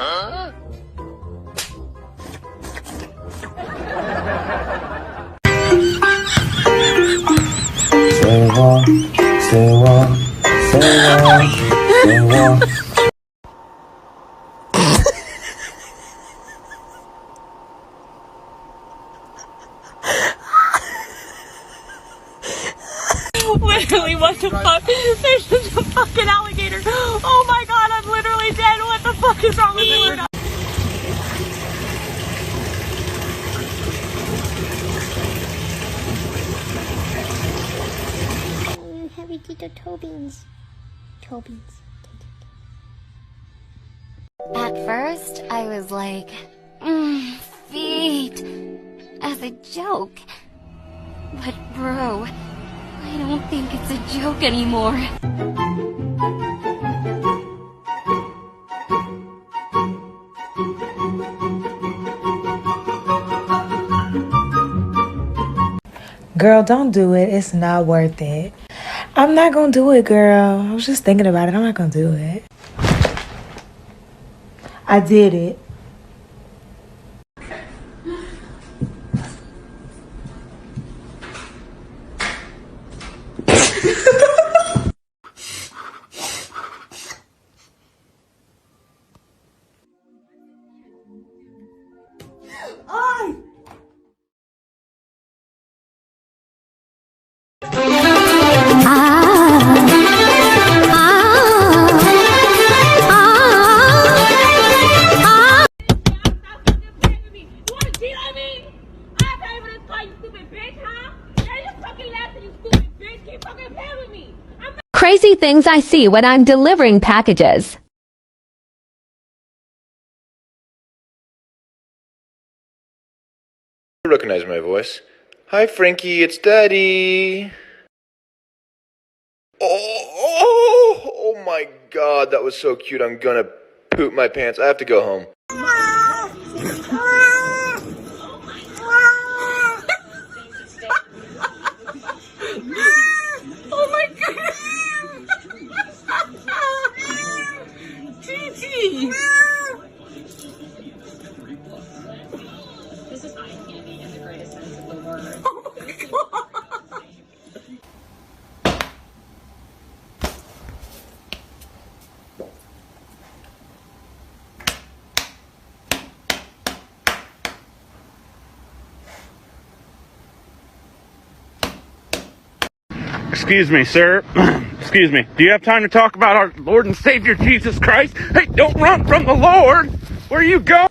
Say what, say what, say what, say what. Literally, what the fuck? There's just a fucking alligator. Oh my god, I'm literally dead. What the fuck is wrong with me? Heavy Tito Tobins. Tobins. At first, I was like, feet, as a joke. But bro, I don't think it's a joke anymore. Girl, don't do it. It's not worth it. I'm not gonna do it, girl. I was just thinking about it. I'm not gonna do it. I did it. Crazy things I see when I'm delivering packages. You recognize my voice. Hi, Frankie, it's Daddy. Oh my god, that was so cute. I'm gonna poop my pants. I have to go home. Oh my god! Gigi! This is eye candy in the greatest sense of the word. Oh my god! Excuse me, sir. Excuse me. Do you have time to talk about our Lord and Savior Jesus Christ? Hey, don't run from the Lord! Where you go?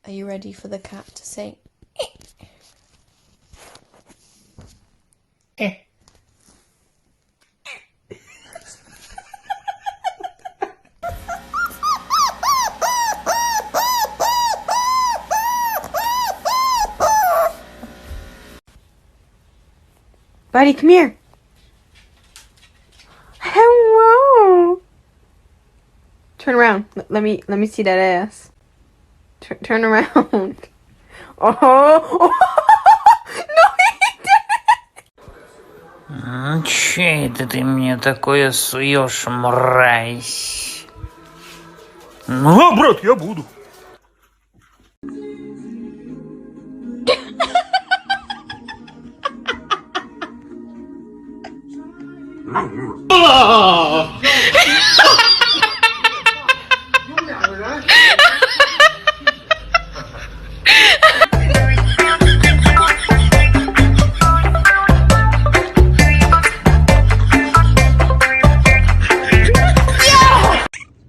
Are you ready for the cat to say? Buddy, come here. Hello. Turn around. Let me see that ass. Turn around. Oh. No, he didn't. Чей это ты мне такое суешь, мразь? Ну, брат, я буду.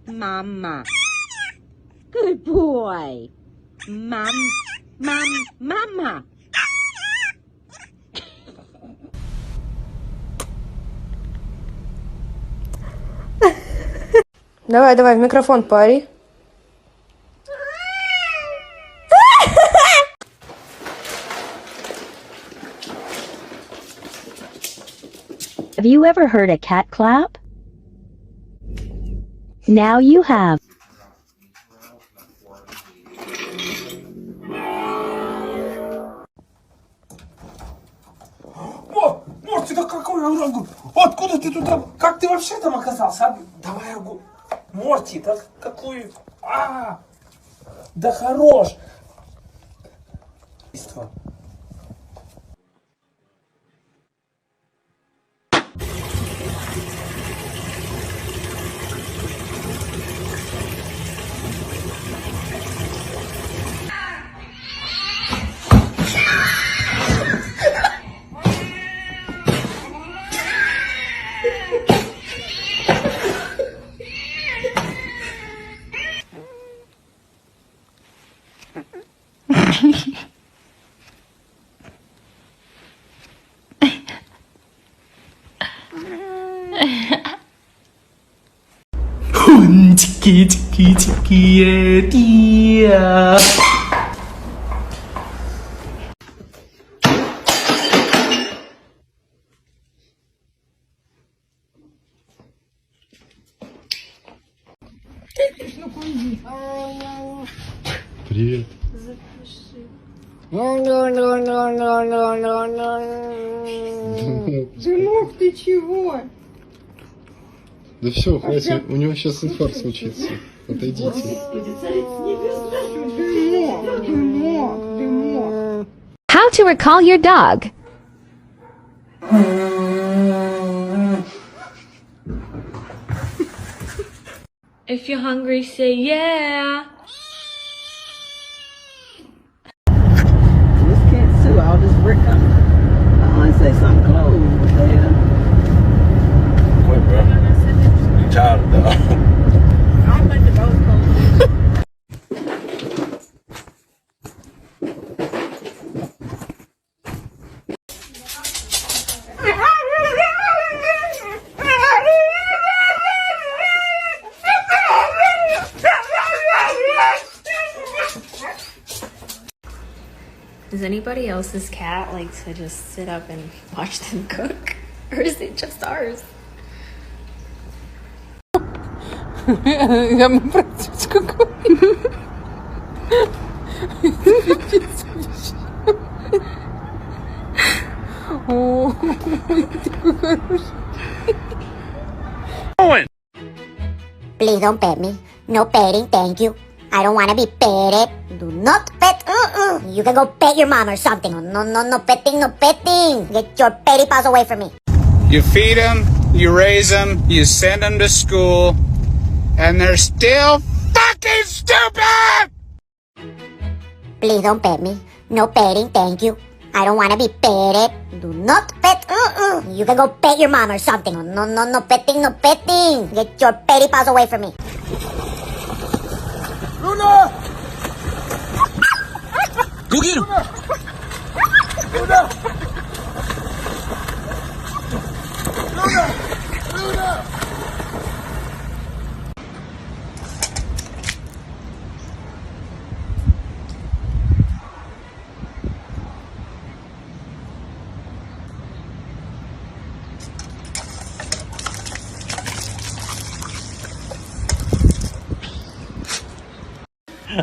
Mama. Good boy. Mama. Давай, в микрофон пари. Have you ever heard a cat clap? Now you have. Морти, да какой орангу? Откуда ты туда? Как ты вообще там оказался? Давай, Морти, да какой... Да хорош! Чики-чики-чики, дети. Привет. Сынок, ты чего? Да все, хватит, у него сейчас инфаркт случится. Отойдите. How to recall your dog. If you're hungry, say yeah. This can't sue all this brick up. I want to say something close. What the hell? Quit, bro. You tired, dog. I don't think the door's closed. Does anybody else's cat like to just sit up and watch them cook? Or is it just ours? Я практически какой. О, такой хороший. Please don't pet me. No petting, thank you. I don't want to be petted. Do not pet. You can go pet your mom or something. No petting, no petting. Get your petty paws away from me. You feed them, you raise them, you send them to school, and they're still fucking stupid! Please don't pet me. No petting, thank you. I don't want to be petted. Do not pet. You can go pet your mom or something. No petting, no petting. Get your petty paws away from me. Luna! Go get him! Luna! Luna!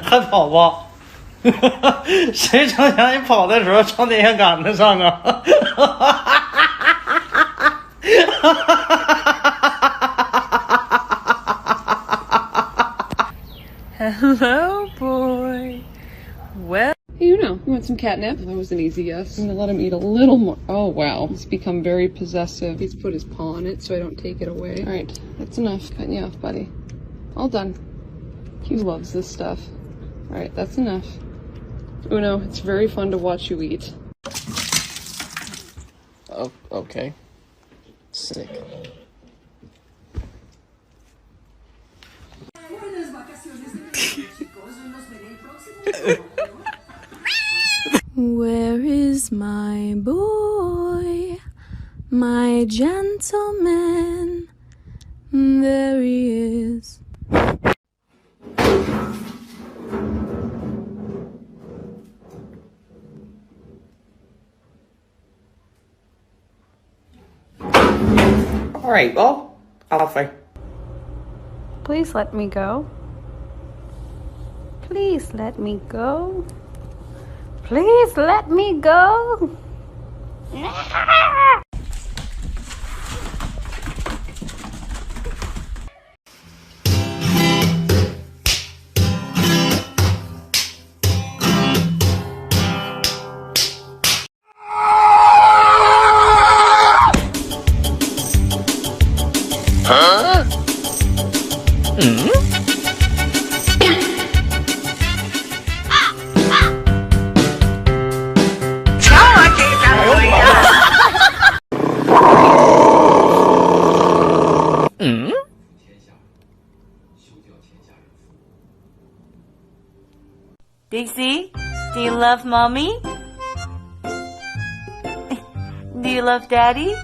还跑不？谁成想你跑的时候朝电线杆子上啊Hello, boy. Well, Hey, you want some catnip? That was an easy yes. I'm gonna let him eat a little more. Oh, wow. He's become very possessive. He's put his paw on it so I don't take it away. Alright, that's enough. Cutting you off, buddy. All done. He loves this stuff. Alright, that's enough. Uno, it's very fun to watch you eat. Oh, okay. Sick. where is my boy? My gentleman? There he is. Alright, well, I'll fight. Please let me go. Please let me go. Please let me go. Huh? Dixie, do you love mommy? Do you love daddy?